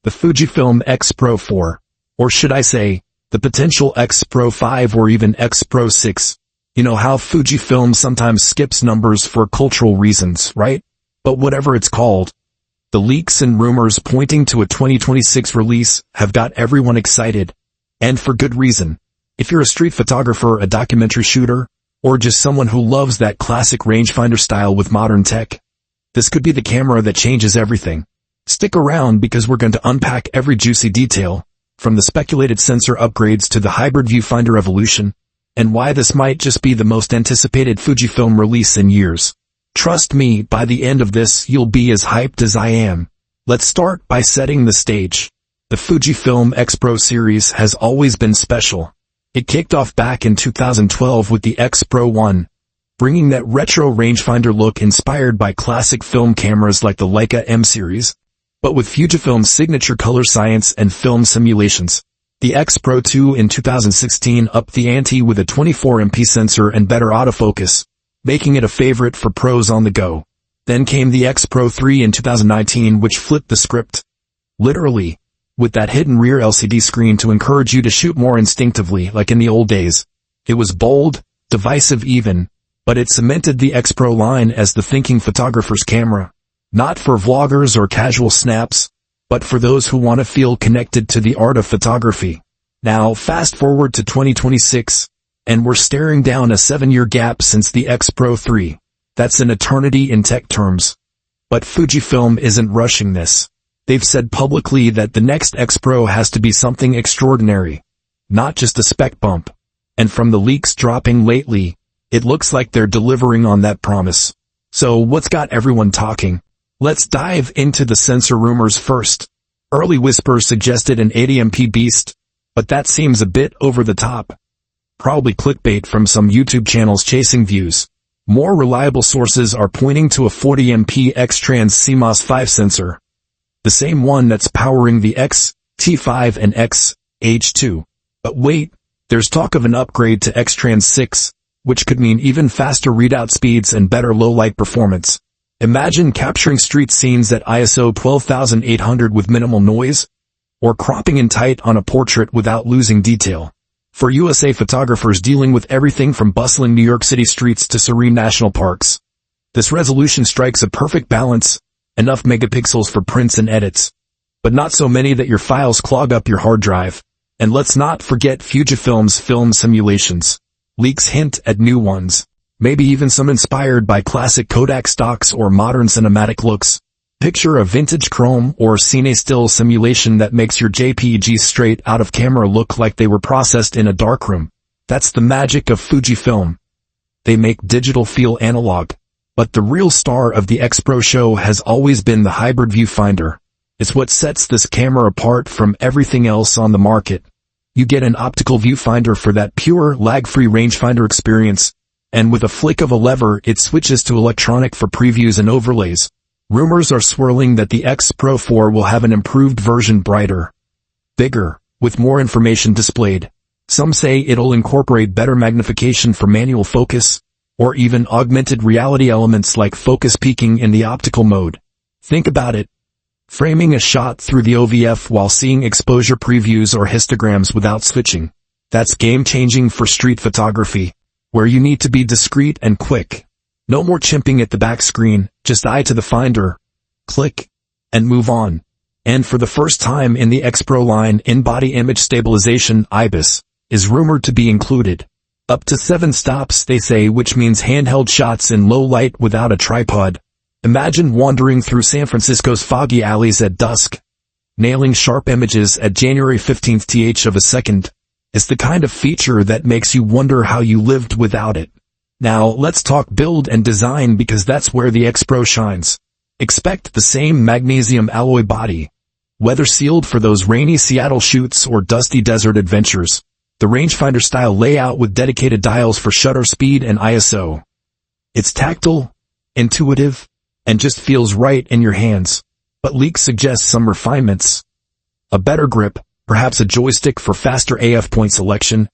the Fujifilm X-Pro4, or should I say, the potential X-Pro5 or even X-Pro6. You know how Fujifilm sometimes skips numbers for cultural reasons, right? But whatever it's called, the leaks and rumors pointing to a 2026 release have got everyone excited. And for good reason. If you're a street photographer, a documentary shooter, or just someone who loves that classic rangefinder style with modern tech, this could be the camera that changes everything. Stick around because we're going to unpack every juicy detail, from the speculated sensor upgrades to the hybrid viewfinder evolution, and why this might just be the most anticipated Fujifilm release in years. Trust me, by the end of this you'll be as hyped as I am. Let's start by setting the stage. The Fujifilm X-Pro series has always been special. It kicked off back in 2012 with the X-Pro1, bringing that retro rangefinder look inspired by classic film cameras like the Leica M series, but with Fujifilm's signature color science and film simulations. The X-Pro2 in 2016 upped the ante with a 24MP sensor and better autofocus, making it a favorite for pros on the go. Then came the X-Pro3 in 2019, which flipped the script. Literally, with that hidden rear LCD screen to encourage you to shoot more instinctively like in the old days. It was bold, divisive even, but it cemented the X-Pro line as the thinking photographer's camera. Not for vloggers or casual snaps, but for those who want to feel connected to the art of photography. Now fast forward to 2026, and we're staring down a 7-year gap since the X-Pro3. That's an eternity in tech terms. But Fujifilm isn't rushing this. They've said publicly that the next X-Pro has to be something extraordinary, not just a spec bump. And from the leaks dropping lately, it looks like they're delivering on that promise. So what's got everyone talking? Let's dive into the sensor rumors first. Early whispers suggested an 80MP beast, but that seems a bit over the top. Probably clickbait from some YouTube channels chasing views. More reliable sources are pointing to a 40MP X-Trans CMOS 5 sensor, the same one that's powering the X-T5 and X-H2. But wait, there's talk of an upgrade to X-Trans 6, which could mean even faster readout speeds and better low-light performance. Imagine capturing street scenes at ISO 12800 with minimal noise, or cropping in tight on a portrait without losing detail. For USA photographers dealing with everything from bustling New York City streets to serene national parks, this resolution strikes a perfect balance, enough megapixels for prints and edits, but not so many that your files clog up your hard drive. And let's not forget Fujifilm's film simulations. Leaks hint at new ones, maybe even some inspired by classic Kodak stocks or modern cinematic looks. Picture a vintage chrome or cine still simulation that makes your JPEGs straight out of camera look like they were processed in a darkroom. That's the magic of Fujifilm. They make digital feel analog. But the real star of the X-Pro show has always been the hybrid viewfinder. It's what sets this camera apart from everything else on the market. You get an optical viewfinder for that pure, lag-free rangefinder experience, and with a flick of a lever it switches to electronic for previews and overlays. Rumors are swirling that the X-Pro4 will have an improved version, brighter, bigger, with more information displayed. Some say it'll incorporate better magnification for manual focus, or even augmented reality elements like focus peaking in the optical mode. Think about it. Framing a shot through the OVF while seeing exposure previews or histograms without switching. That's game-changing for street photography, where you need to be discreet and quick. No more chimping at the back screen, just eye to the finder, click, and move on. And for the first time in the X-Pro line, in-body image stabilization, IBIS, is rumored to be included. Up to 7 stops, they say, which means handheld shots in low light without a tripod. Imagine wandering through San Francisco's foggy alleys at dusk, nailing sharp images at January 15th th of a second. It's the kind of feature that makes you wonder how you lived without it. Now let's talk build and design, because that's where the X-Pro shines. Expect the same magnesium alloy body, weather-sealed for those rainy Seattle shoots or dusty desert adventures. The rangefinder-style layout with dedicated dials for shutter speed and ISO. It's tactile, intuitive, and just feels right in your hands. But leaks suggest some refinements. A better grip, perhaps a joystick for faster AF point selection,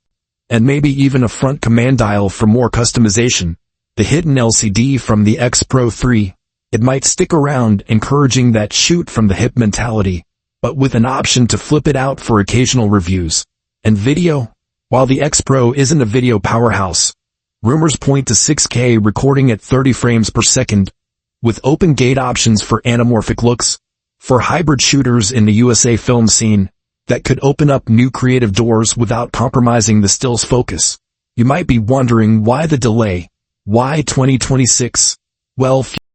and maybe even a front command dial for more customization. The hidden LCD from the X-Pro3. It might stick around, encouraging that shoot from the hip mentality. but with an option to flip it out for occasional reviews. And video? While the X-Pro isn't a video powerhouse, rumors point to 6K recording at 30 frames per second, with open gate options for anamorphic looks, for hybrid shooters in the USA film scene, that could open up new creative doors without compromising the still's focus. You might be wondering why the delay? Why 2026? Well,